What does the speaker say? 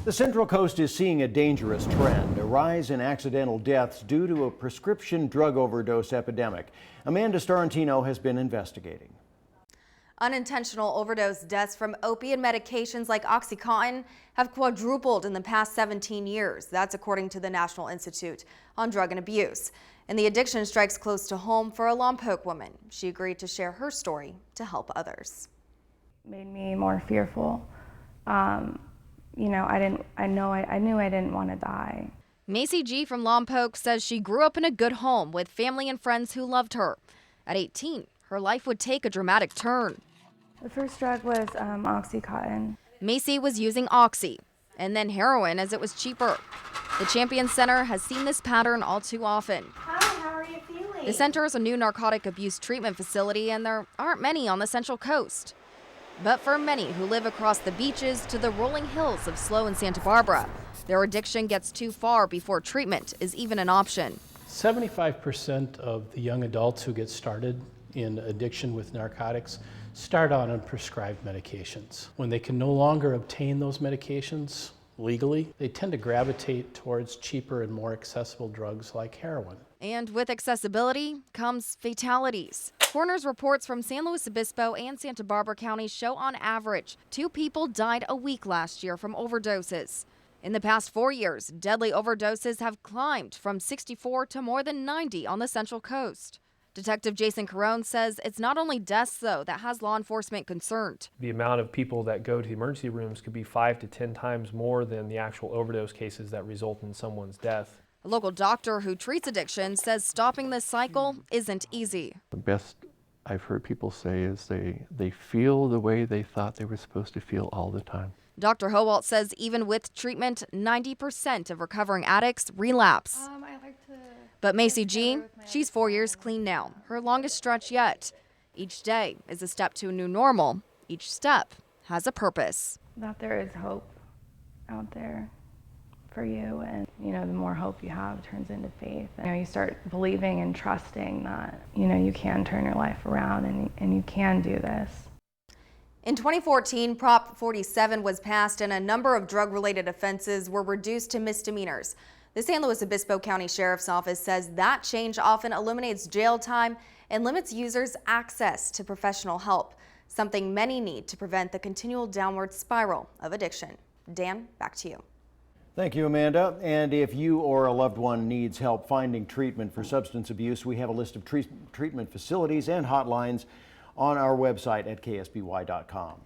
The Central Coast is seeing a dangerous trend, a rise in accidental deaths due to a prescription drug overdose epidemic. Amanda Starrantino has been investigating. Unintentional overdose deaths from opiate medications like Oxycontin have quadrupled in the past 17 years. That's according to the National Institute on Drug and Abuse. And the addiction strikes close to home for a Lompoc woman. She agreed to share her story to help others. Made me more fearful. You know, I knew I didn't want to die. Macy G from Lompoc says she grew up in a good home with family and friends who loved her. At 18, her life would take a dramatic turn. The first drug was Oxycontin. Macy was using Oxy and then heroin as it was cheaper. The Champion Center has seen this pattern all too often. Hi, how are you feeling? The center is a new narcotic abuse treatment facility, and there aren't many on the Central Coast. But for many who live across the beaches to the rolling hills of SLO and Santa Barbara, their addiction gets too far before treatment is even an option. 75% of the young adults who get started in addiction with narcotics start on prescribed medications. When they can no longer obtain those medications legally, they tend to gravitate towards cheaper and more accessible drugs like heroin. And with accessibility comes fatalities. Coroner's reports from San Luis Obispo and Santa Barbara counties show on average 2 people died a week last year from overdoses. In the past 4 years, deadly overdoses have climbed from 64 to more than 90 on the Central Coast. Detective Jason Carone says it's not only deaths, though, that has law enforcement concerned. The amount of people that go to the emergency rooms could be 5 to 10 times more than the actual overdose cases that result in someone's death. A local doctor who treats addiction says stopping this cycle isn't easy. The best I've heard people say is they feel the way they thought they were supposed to feel all the time. Dr. Howalt says even with treatment, 90% of recovering addicts relapse. But Macy G, she's 4 years clean now, her longest stretch yet. Each day is a step to a new normal. Each step has a purpose. That there is hope out there for you, and you know, the more hope you have turns into faith. You know, you start believing and trusting that, you know, you can turn your life around and you can do this. In 2014, Prop 47 was passed and a number of drug-related offenses were reduced to misdemeanors. The San Luis Obispo County Sheriff's Office says that change often eliminates jail time and limits users' access to professional help, something many need to prevent the continual downward spiral of addiction. Dan, back to you. Thank you, Amanda. And if you or a loved one needs help finding treatment for substance abuse, we have a list of treatment facilities and hotlines on our website at ksby.com.